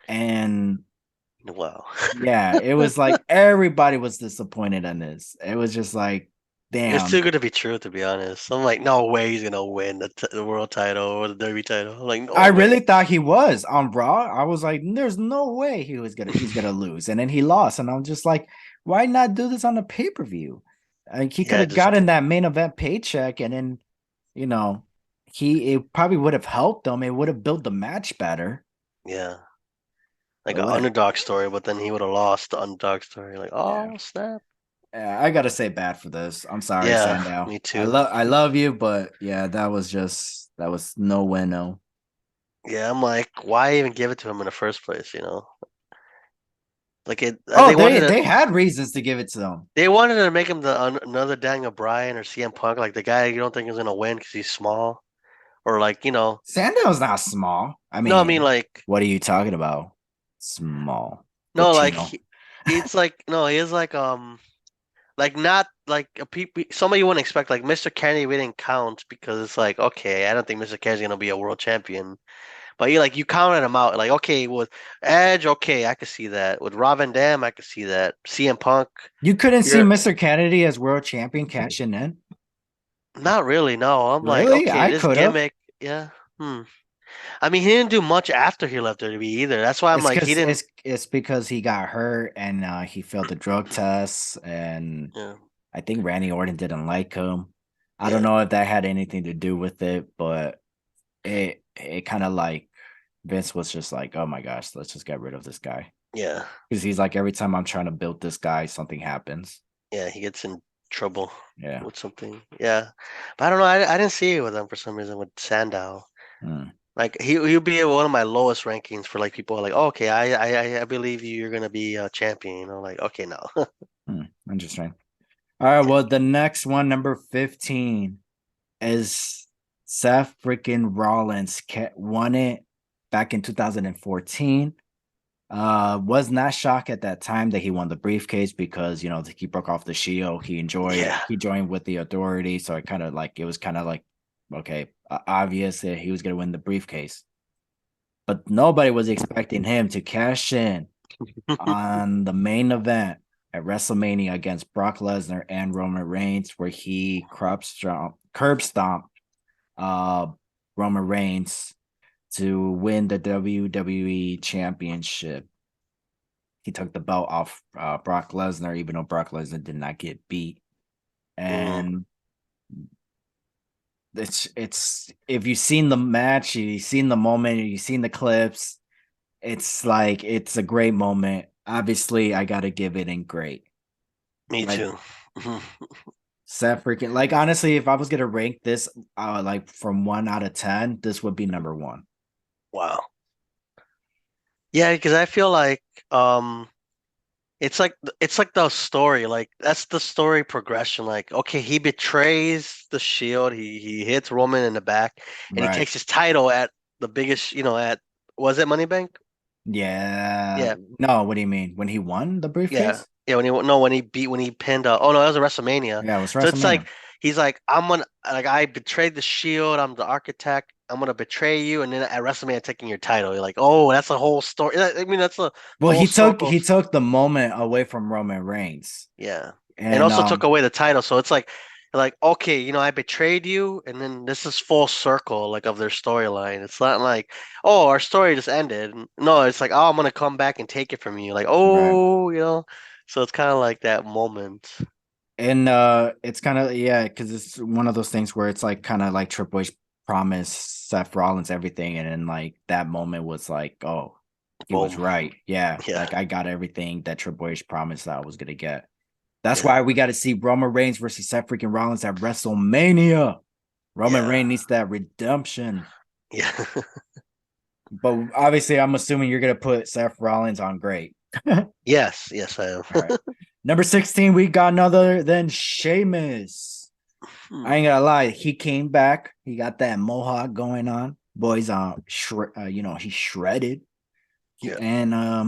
And wow. yeah, it was like everybody was disappointed in this. It was just like, It's too damn. good to be true, to be honest. I'm like, no way he's gonna win the world title or the derby title. I'm like, I no way. really thought he was on Raw. I was like, there's no way he's gonna lose. And then he lost. And I'm just like, why not do this on a pay-per-view? Like he could Yeah, have just gotten that main event paycheck, and then you know, it probably would have helped him. It would have built the match better. yeah, like But an what underdog story, but then he would have lost the underdog story. Like, yeah. oh snap. Yeah, I gotta say bad for this. I'm sorry, Yeah, Sandow. me I too. love I love you, but yeah, that was no bueno. Yeah, I'm like, why even give it to him in the first place? Like Oh, they had reasons to give it to them. they wanted to make him another Daniel Bryan or CM Punk, like the guy you don't think is gonna win because he's small, or like Sandow's not small. I no, I mean mean, like what are you talking about? Small. no, like Cochino. it's like no, he is like not like a people somebody you wouldn't expect like Mr. Kennedy we didn't count because it's like okay, I don't think Mr. Kennedy's gonna be a world champion. But you counted him out like okay with Edge, okay, I could see that. With Rob Van Dam, I could see that. CM Punk, You couldn't see you're Mr. Kennedy as world champion cashing in? not really, no. I'm like, Really? okay, I this could have. gimmick, yeah. Hmm. I mean, he didn't do much after he left WWE either. That's why I'm It's like, he because didn't. it's because he got hurt and he failed the drug test, and Yeah, I think Randy Orton didn't like him. I don't yeah, know if that had anything to do with it, but it kind of like Vince was just like, oh my gosh, let's just get rid of this guy. yeah, Because he's like, every time I'm trying to build this guy, something happens. yeah. He gets in trouble Yeah. with something. Yeah, but I don't know. I didn't see it with him for some reason with Sandow. Hmm. Like he'll be one of my lowest rankings for like people are like, oh, okay, I believe you. You're gonna be a champion. Like okay, no. Interesting. All right. Yeah, Well, the next one, number 15, is Seth freaking Rollins won it back in 2014. Was not shocked at that time that he won the briefcase because he broke off the shield. yeah, He joined with the Authority, so it was kind of like okay, obvious that he was gonna win the briefcase. But nobody was expecting him to cash in on the main event at WrestleMania against Brock Lesnar and Roman Reigns, where he curb stomp uh, Roman Reigns to win the WWE Championship. He took the belt off Brock Lesnar, even though Brock Lesnar did not get beat. mm, And it's if you've seen the match, you've seen the moment, you've seen the clips, it's like it's a great moment. Obviously, I gotta give it in great. me Like too. Seth freaking like honestly, if I was gonna rank this like from 1 out of 10, this would be number one. Wow. Yeah, because I feel like um it's like the story, like that's the story progression. Like, okay, he betrays the Shield, he hits Roman in the back, and he Right. takes his title at the biggest, at was it Money Bank? Yeah. Yeah, No, what do you mean? When he won the yeah, briefcase? yeah. When he pinned. Oh no, that was a WrestleMania. Yeah, it was So it's WrestleMania. like he's like, I betrayed the Shield. I'm the architect. I'm gonna betray you, and then at WrestleMania, taking your title. You're like, oh, that's a whole story. I mean, that's a Well, full circle. he took the moment away from Roman Reigns. Yeah. And And also took away the title. So it's like, okay, I betrayed you, and then this is full circle like of their storyline. It's not like, oh, our story just ended. No, it's like, oh, I'm gonna come back and take it from you. Like, right. oh. So it's kind of like that moment. And it's kind of yeah, because it's one of those things where it's like kind of like Triple H promised Seth Rollins everything, and then like that moment was like, oh, he was Boom. right. Yeah, Yeah. like I got everything that Triple H promised that I was gonna get. That's Yeah. why we got to see Roman Reigns versus Seth freaking Rollins at WrestleMania. Roman Yeah. Reigns needs that redemption. Yeah. But obviously, I'm assuming you're gonna put Seth Rollins on great. All Yes, yes, I am. right. Number 16, we got none than Sheamus. I Hmm. ain't gonna lie, he came back. He got that mohawk going on. Boys, he's shredded. Yeah,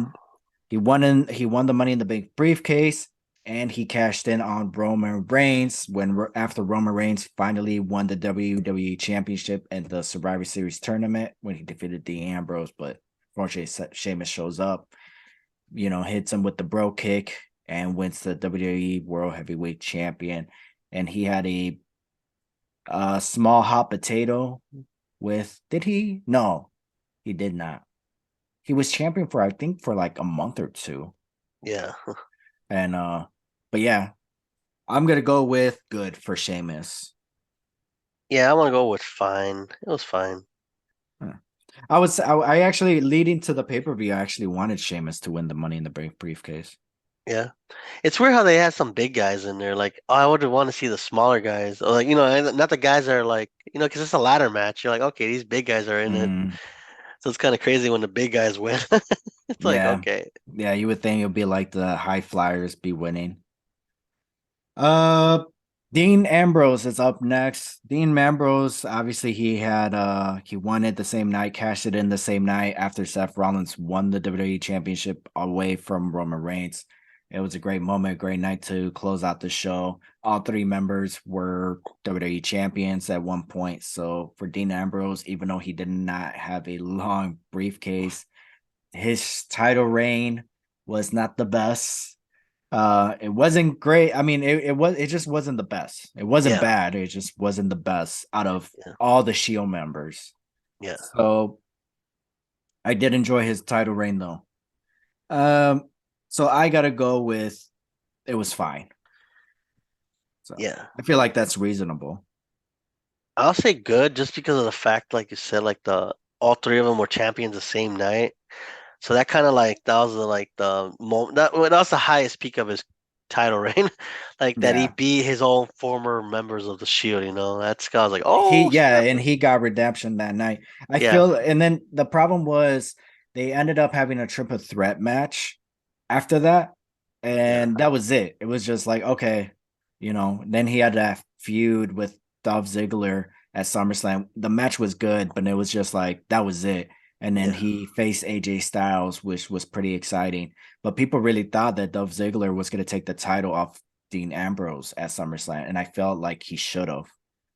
He won the Money in the Bank briefcase, and he cashed in on Roman Reigns after Roman Reigns finally won the WWE Championship and the Survivor Series tournament when he defeated Dean Ambrose. But unfortunately, Sheamus shows up, hits him with the bro kick and wins the WWE World Heavyweight Champion. And he had a small hot potato with. Did he? No, he did not. He was champion for I think for like a month or two. yeah, And but yeah, I'm gonna go with good for Sheamus. yeah. I want to go with fine. It was fine. Huh. I actually leading to the pay-per-view, I actually wanted Sheamus to win the Money in the Bank briefcase. Yeah, it's weird how they had some big guys in there. Like, oh, I would want to see the smaller guys, or like not the guys that are like because it's a ladder match. You're like, okay, these big guys are in it, Mm, so it's kind of crazy when the big guys win. It's like, yeah. okay, Yeah, you would think it would be like the high flyers be winning. Uh, Dean Ambrose is up next. Dean Ambrose, obviously, he won it the same night, cashed it in the same night after Seth Rollins won the WWE Championship away from Roman Reigns. It was a great moment, great night to close out the show. All three members were WWE champions at one point. So for Dean Ambrose, even though he did not have a long briefcase, his title reign was not the best. It wasn't great. I mean, it just wasn't the best. It wasn't yeah, bad. It just wasn't the best out of yeah, all the Shield members. yeah, So I did enjoy his title reign though. Um, so I gotta go with it was fine. So yeah. I feel like that's reasonable. I'll say good just because of the fact, like you said, like the all three of them were champions the same night. So that kind of like that was the moment that was the highest peak of his title reign, like that he Yeah. beat his own former members of the Shield. That's I was like, He oh yeah, snap, and he got redemption that night. I yeah, feel and then the problem was they ended up having a triple threat match after that, yeah, and that was it. It was just like, okay, then he had that feud with Dolph Ziggler at SummerSlam. The match was good, but it was just like that was it. And then yeah, he faced AJ Styles, which was pretty exciting. But people really thought that Dolph Ziggler was going to take the title off Dean Ambrose at SummerSlam, and I felt like he should have.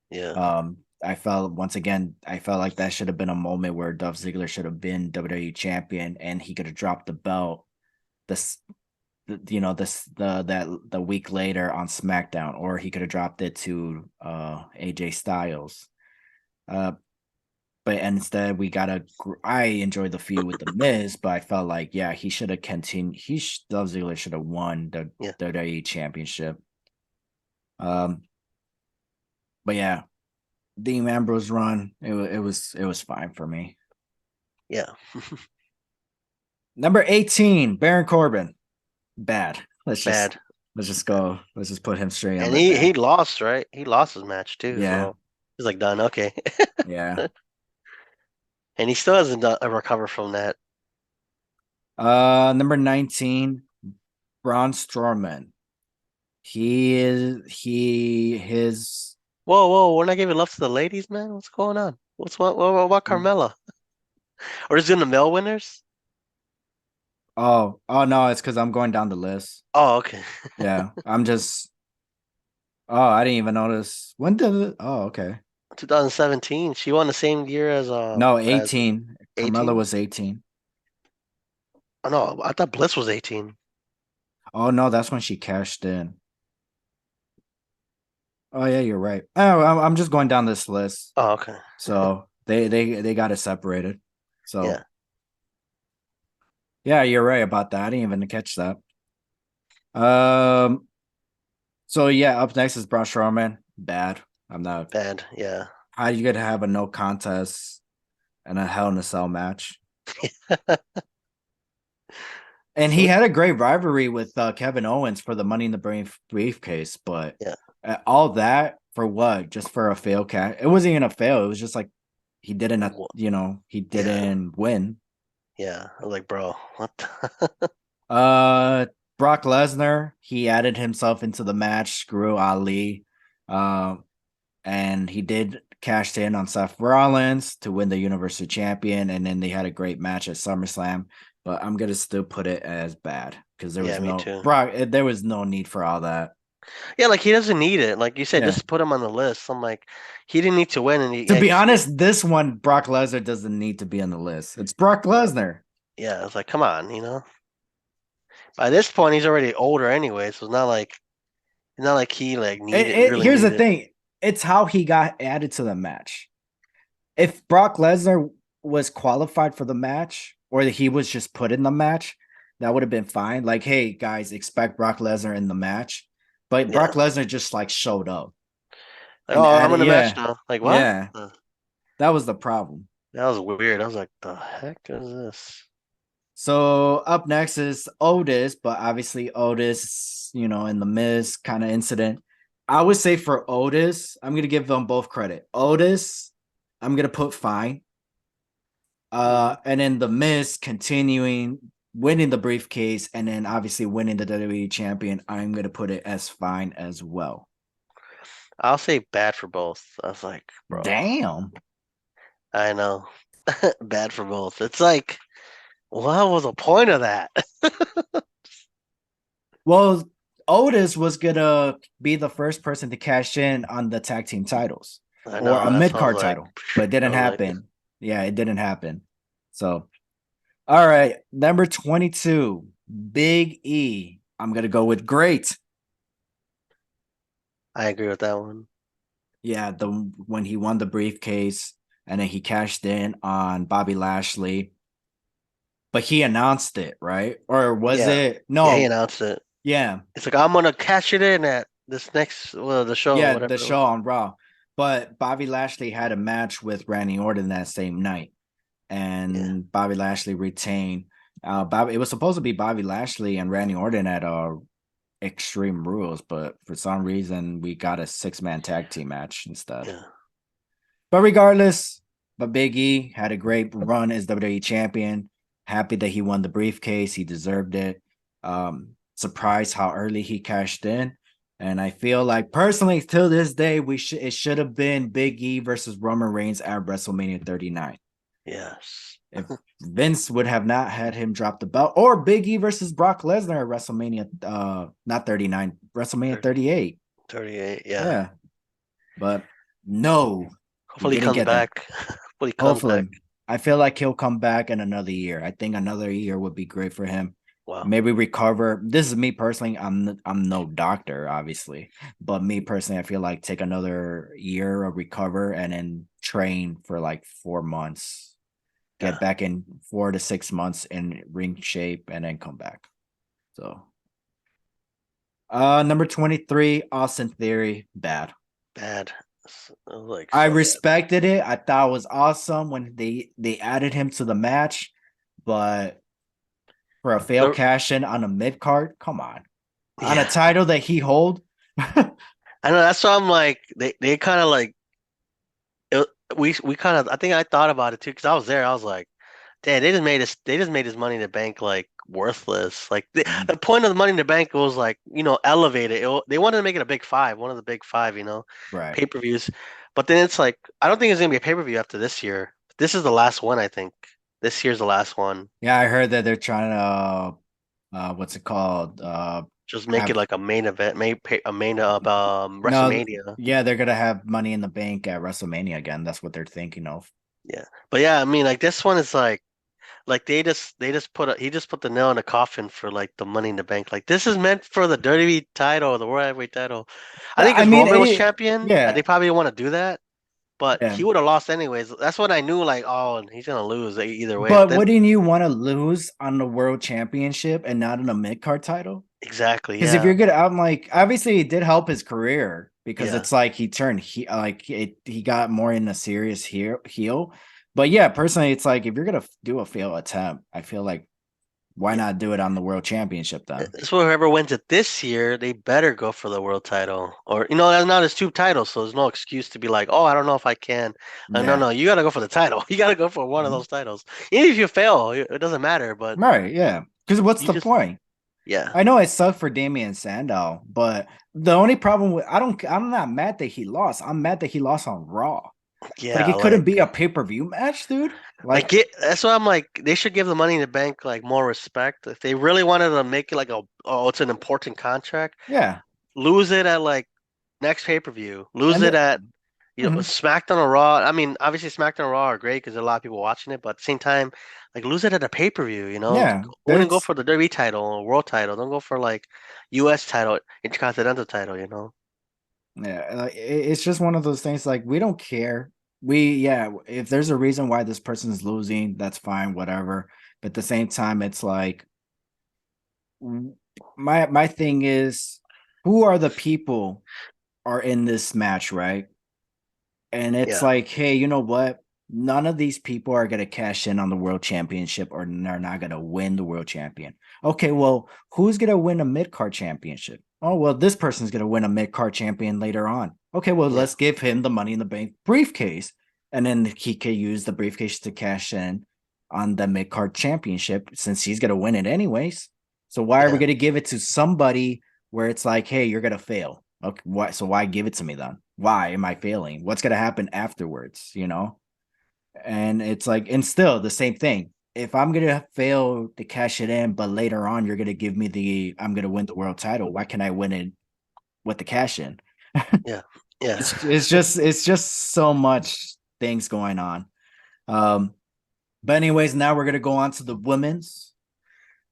yeah, I felt once again, I felt like that should have been a moment where Dolph Ziggler should have been WWE champion, and he could have dropped the belt this the week later on SmackDown, or he could have dropped it to AJ Styles. Uh, but instead we got I enjoyed the feud with the Miz, but I felt like yeah, he should have continued. Dolph Ziggler should have won the yeah, WWE championship. Um, but yeah, Dean Ambrose run, it was fine for me. yeah, Number 18, Baron Corbin. Bad. Let's just bad. let's just go. Let's just put him straight on And the he bad. lost, right? He lost his match too, Yeah. so he's like done. Okay, Yeah. and he still hasn't done, recovered from that. Number 19, Braun Strowman. He is he his Whoa, whoa, we're not giving love to the ladies, man. What's going on? What about Carmella? Or is it in the male winners? oh no, it's because I'm going down the list. Oh, okay. Yeah. I'm just I didn't even notice. When did it? Oh, okay. 2017. She won the same year No, as 18. Carmella 18. was 18. Oh no, I thought Bliss was 18. Oh no, that's when she cashed in. Oh yeah, you're right. Oh, I'm just going down this list. Oh, okay. So they got it separated. Yeah, So yeah, you're right about that. I didn't even catch that. Um. So yeah, up next is Braun Strowman. Bad. I'm not. bad. Yeah. How you gonna have a no contest and a Hell in a Cell match? And he So had a great rivalry with Kevin Owens for the Money in the briefcase, but yeah, all that for what? Just for a fail cash? It wasn't even a fail. It was just like he didn't, Wha- he Yeah, didn't win. yeah. I was like, bro, what? The- Uh, Brock Lesnar, he added himself into the match, screw Ali. Um, and he did cash in on Seth Rollins to win the Universal Champion, and then they had a great match at SummerSlam. But I'm gonna still put it as bad because Yeah, me too. there was no need for all that. Yeah, like he doesn't need it. Like you said, Yeah. just put him on the list. I'm like, he didn't need to win, and To yeah, be honest, this one Brock Lesnar doesn't need to be on the list. It's Brock Lesnar. yeah. It's like, come on, By this point, he's already older anyway, so it's not like he like really Here's the needed. thing: it's how he got added to the match. If Brock Lesnar was qualified for the match, or that he was just put in the match, that would have been fine. Like, hey guys, expect Brock Lesnar in the match. But Brock Yeah. Lesnar just like showed up Like, and oh, I'm in added, the match yeah, now. Like, what? yeah. That was the problem. That was weird. I was like, the heck is this? So up next is Otis, but obviously Otis, in the Miz kind of incident. I would say for Otis, I'm gonna give them both credit. Otis, I'm gonna put fine. Hmm. And then the Miz continuing winning the briefcase and then obviously winning the WWE champion, I'm gonna put it as fine as well. I'll say bad for both. I was like, bro, Damn. I know. Bad for both. It's like, what was the point of that? Well, Otis was gonna be the first person to cash in on the tag team titles I or know. a That's mid why I was card like, title, but it I didn't was like, happen. Yeah, it didn't happen. So, all right, number 22, Big E. I'm gonna go with great. I agree with that one. Yeah, the when he won the briefcase and then he cashed in on Bobby Lashley, but he announced it, right? Or was Yeah. it? Yeah, he No, announced it. yeah, It's like, I'm gonna cash it in at this next, well, the show, yeah, the whatever it show was. on Raw. But Bobby Lashley had a match with Randy Orton that same night, Yeah. and Bobby Lashley retained. It was supposed to be Bobby Lashley and Randy Orton at Extreme Rules, but for some reason we got a 6-man tag team match instead. Yeah. But regardless, Big E had a great run as WWE champion. Happy that he won the briefcase. He deserved it. Surprised how early he cashed in. And I feel like personally, till this day, it should have been Big E versus Roman Reigns at WrestleMania 39. Yes. If Vince would have not had him drop the belt, or Big E versus Brock Lesnar at WrestleMania, not 39, WrestleMania 38. 38. Yeah. Yeah. But no, he Hopefully he didn't comes get that. back. Hopefully he comes back. Hopefully. I feel like he'll come back in another year. I think another year would be great for him. Wow. Maybe recover. This is me personally. I'm no doctor, obviously, but me personally, I feel like take another year of recover and then train for like 4 months. Get Yeah. back in 4 to 6 months in ring shape and then come back. So number 23, Austin Theory, bad. Bad. Like I so bad. respected it. I thought it was awesome when they added him to the match, but for a failed The, cash in on a mid card, come on a yeah. title that he hold. I know that's why I'm like they kind of like it, we kind of I think I thought about it too because I was there. I was like, damn, they just made his Money in the Bank like worthless. Like the point of the Money in the Bank was like elevate it. They wanted to make it a big five, one of the big five, Right. pay-per-views. But then it's like I don't think it's gonna be a pay-per-view after this year. This is the last one, I think. This year's the last one. Yeah, I heard that they're trying to what's it called? Just make it Have like a main event, a main no WrestleMania. yeah, they're gonna have Money in the Bank at WrestleMania again. That's what they're thinking of. Yeah, but yeah, I mean, like this one is like they just he just put the nail in the coffin for like the Money in the Bank. Like this is meant for the WWE title, the World Heavyweight title. I think I if mean, Roman was champion, yeah, they probably didn't want to do that, but yeah. he would have lost anyways. That's what I knew. Like, oh, he's gonna lose either way. But But then wouldn't you want to lose on the world championship and not in a mid card title? exactly, Because if yeah, you're good, I'm like, obviously it did help his career because yeah, it's like he turned he got more in a serious heel. But yeah, personally, it's like if you're gonna do a fail attempt, I feel like Why not do it on the world championship then? So whoever wins it this year, they better go for the world title. Or that's not his two titles, so there's no excuse to be like, oh, I don't know if I can. No, Yeah. no, you gotta go for the title. You gotta go for one of Mhm. those titles. Even if you fail, it doesn't matter. But Right, yeah. Because what's you the just, point? yeah, I know it sucked for Damian Sandow, but the only problem with I'm not mad that he lost. I'm mad that he lost on Raw. Like yeah, it couldn't be a pay-per-view match, dude. Like, that's why I'm like, they should give the Money in the Bank like more respect. If they really wanted to make it like it's an important contract, yeah. lose it at like next pay-per-view, lose And it at mhm. SmackDown or Raw. I mean, obviously SmackDown or Raw are great because a lot of people watching it, but at the same time, like lose it at a pay-per-view, Yeah, Wouldn't go that's for the WWE title or world title. Don't go for like US title, intercontinental title. yeah, like it's just one of those things. Like we don't care. Yeah, if there's a reason why this person's losing, that's fine, whatever. But at the same time, it's like my thing is, who are the people are in this match, right? And it's Yeah, like, hey, you know what? None of these people are going to cash in on the world championship or they're not going to win the world champion. Okay, well, who's going to win a mid card championship? Oh, well, this person's going to win a mid card champion later on. Okay, well, yeah, let's give him the money in the bank briefcase. And then he can use the briefcase to cash in on the mid card championship since he's going to win it anyways. So why are we yeah, going to give it to somebody where it's like, hey, you're going to fail? Okay, why? So why give it to me then? Why am I failing? What's gonna happen afterwards? And it's like, and still the same thing. If I'm gonna fail to cash it in, but later on you're gonna give me I'm gonna win the world title. Why can I win it with the cash in? yeah, yeah. It's just so much things going on. Um, but anyways, now we're gonna go on to the women's.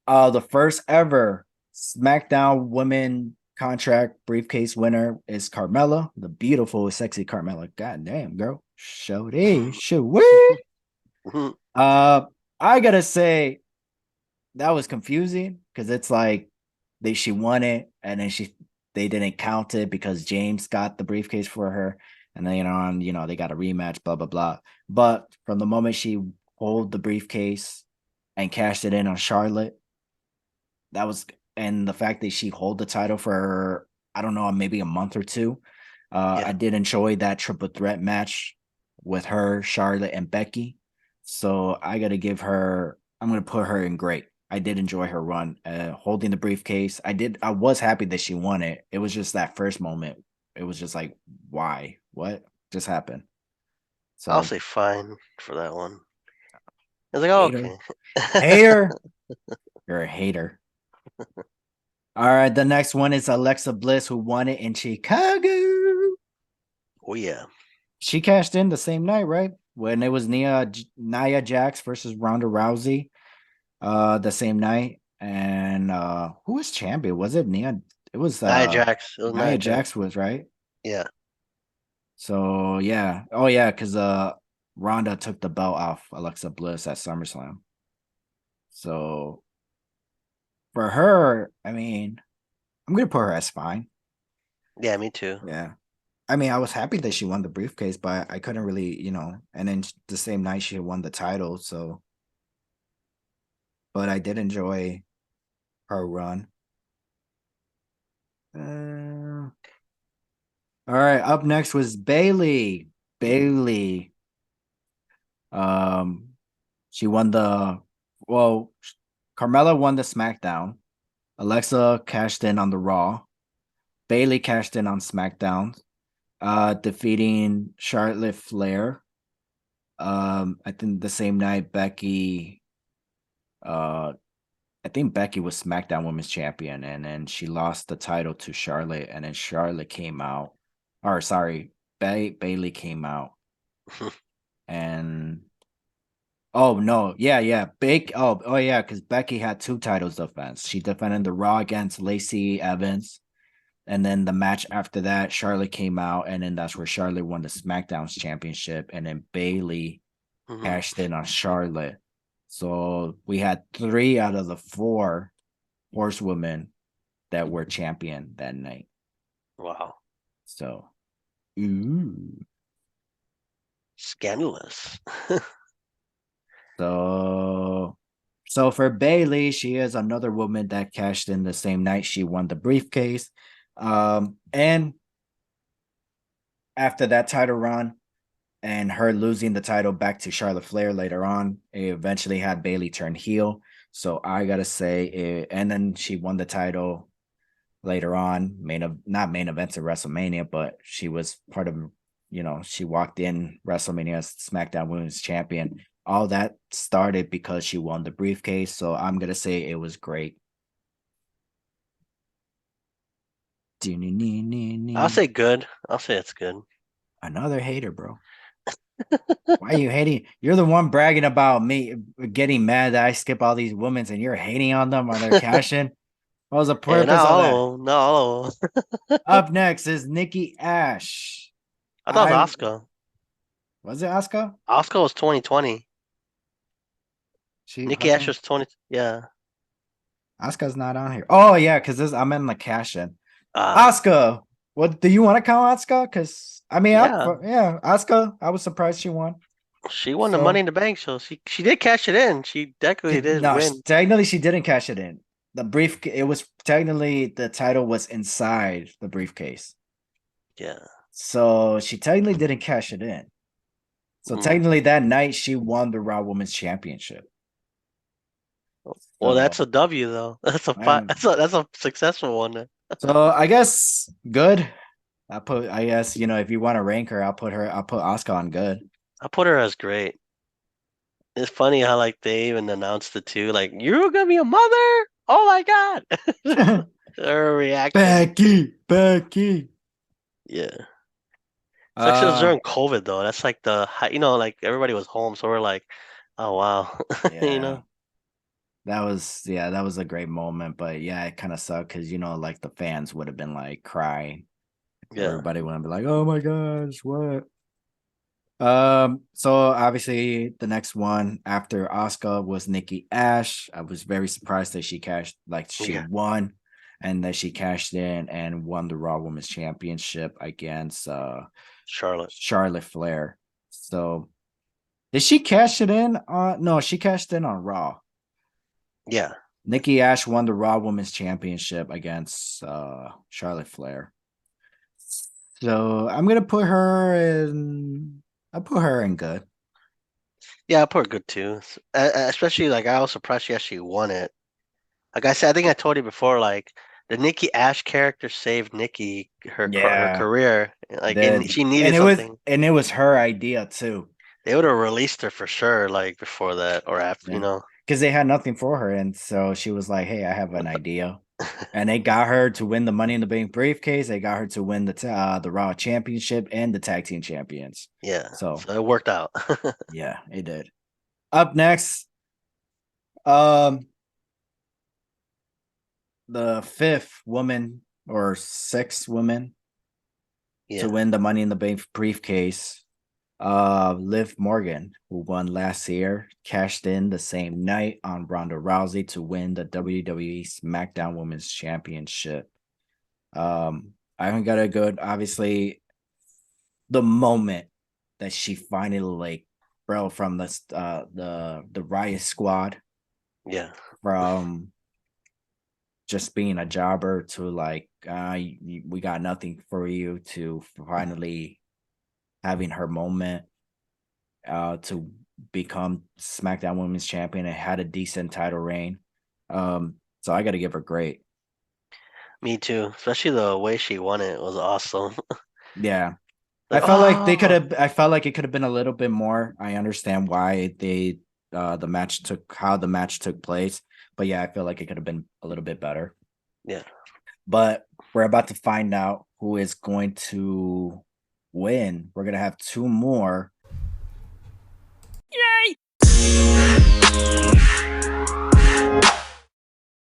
The first ever SmackDown Women contract briefcase winner is Carmella, the beautiful, sexy Carmella. God damn, girl. Show we. Uh, I gotta say that was confusing because it's like she won it and then they didn't count it because James got the briefcase for her, and then they got a rematch, blah blah blah. But from the moment she hold the briefcase and cashed it in on Charlotte, that was and the fact that she hold the title for I don't know maybe a month or two. I Yeah. did enjoy that triple threat match with her, Charlotte, and Becky. So I got to give her. I'm gonna put her in great. I did enjoy her run, holding the briefcase. I did. I was happy that she won it. It was just that first moment. It was just like, why? What just happened? I'll So say fine for that one. I was like, oh, hater, okay. hater, you're a hater. All right, the next one is Alexa Bliss, who won it in Chicago. Oh yeah. She cashed in the same night, right? When it was Nia Jax versus Ronda Rousey, the same night. And who was champion? Was it Nia? It was Nia Jax. It was Nia Nia Jax. Jax was right. Yeah. So yeah, oh yeah, because Ronda took the belt off Alexa Bliss at SummerSlam. So for her, I mean, I'm gonna put her as fine. Yeah, me too. Yeah. I mean, I was happy that she won the briefcase, but I couldn't really, and then the same night she won the title. So, but I did enjoy her run. Uh, all right. Up next was Bailey. Bailey. Um, she won well, Carmella won the SmackDown. Alexa cashed in on the Raw. Bailey cashed in on SmackDown, defeating Charlotte Flair. I think the same night uh I think Becky was SmackDown Women's Champion, and then she lost the title to Charlotte, and then Charlotte came out, or sorry, Bailey came out, and oh no, yeah, yeah, oh yeah, because Becky had two titles defense. She defended the Raw against Lacey Evans, and then the match after that, Charlotte came out, and then that's where Charlotte won the SmackDown's championship, and then Bailey Hmm. cashed in on Charlotte. So we had three out of the four horsewomen that were champion that night. Wow. So, ooh. Scandalous. So So for Bailey, she is another woman that cashed in the same night she won the briefcase. And after that title run and her losing the title back to Charlotte Flair later on, it eventually had Bailey turn heel. So I gotta say it, and then she won the title later on, not main events of WrestleMania, but she was part of, she walked in WrestleMania as SmackDown Women's Champion. All that started because she won the briefcase. So I'm gonna say it was great. I'll say good. I'll say it's good. Another hater, bro. Why are you hating? You're the one bragging about me getting mad that I skip all these women's and you're hating on them or they're cashing. What was the Yeah, not purpose of that? all of them. Not all of them. Up next is Nikki Ash. I thought it I was Asuka. was it Asuka? Asuka was 2020. She how Nikki Ash come was 20. Yeah. Asuka's not on here? Oh yeah, because this I'm in the cash in. Ah, Asuka. What do you want to count Asuka? Because I mean, yeah. yeah, Asuka. I was surprised she won. She won the Money So in the Bank, so she did cash it in. She technically did no, win. technically she didn't cash it in. The brief, it was technically the title was inside the briefcase. Yeah. So she technically didn't cash it in. So Mm. technically that night she won the Raw Women's Championship. Well, So that's a W though. That's a fi- um, that's a successful one then. so I guess good. I guess, if you want to rank her, I'll put Asuka on good. I put her as great. It's funny how like they even announced it too. Like, you're gonna be a mother? Oh my God. Her reaction. Becky. Yeah. Especially it was Uh during COVID though. That's like like everybody was home, so we're like, oh wow. You yeah. know? That was a great moment, but yeah, it kind of sucked because like the fans would have been like crying. Yeah. Everybody would be like, "Oh my gosh, what?" So obviously the next one after Oscar was Nikki Ash. I was very surprised that she Yeah. won and that she cashed in and won the Raw Women's Championship against Charlotte. Charlotte Flair. So did she cash it in? No, she cashed in on Raw. Yeah. Nikki Ash won the Raw Women's Championship against Charlotte Flair. So I'm gonna put her in. I'll put her in good. Yeah, I put her good too. Especially like I was surprised she actually won it. Like I said, I think I told you before, like the Nikki Ash character saved Nikki her Yeah, career. Like and did she needed something. and it was her idea too. They would have released her for sure, like before that or after, Yeah, because they had nothing for her, and so she was like, "Hey, I have an idea," and they got her to win the Money in the Bank briefcase. They got her to win the Raw Championship and the Tag Team Champions. Yeah. So So it worked out. yeah, it did. Up next, um, the fifth woman or sixth woman to Yeah. win the Money in the Bank briefcase. Liv Morgan, who won last year, cashed in the same night on Ronda Rousey to win the WWE SmackDown Women's Championship. I haven't got a good, obviously, the moment that she finally bro, from the Riot Squad, Yeah. from just being a jobber to we got nothing for you, to finally having her moment to become SmackDown Women's Champion and had a decent title reign. So I got to give her great. Me too. Especially the way she won it was awesome. Yeah, Like, oh, I felt like it could have been a little bit more. I understand why how the match took place, but yeah, I feel like it could have been a little bit better. yeah. But we're about to find out who is going to win. We're gonna have two more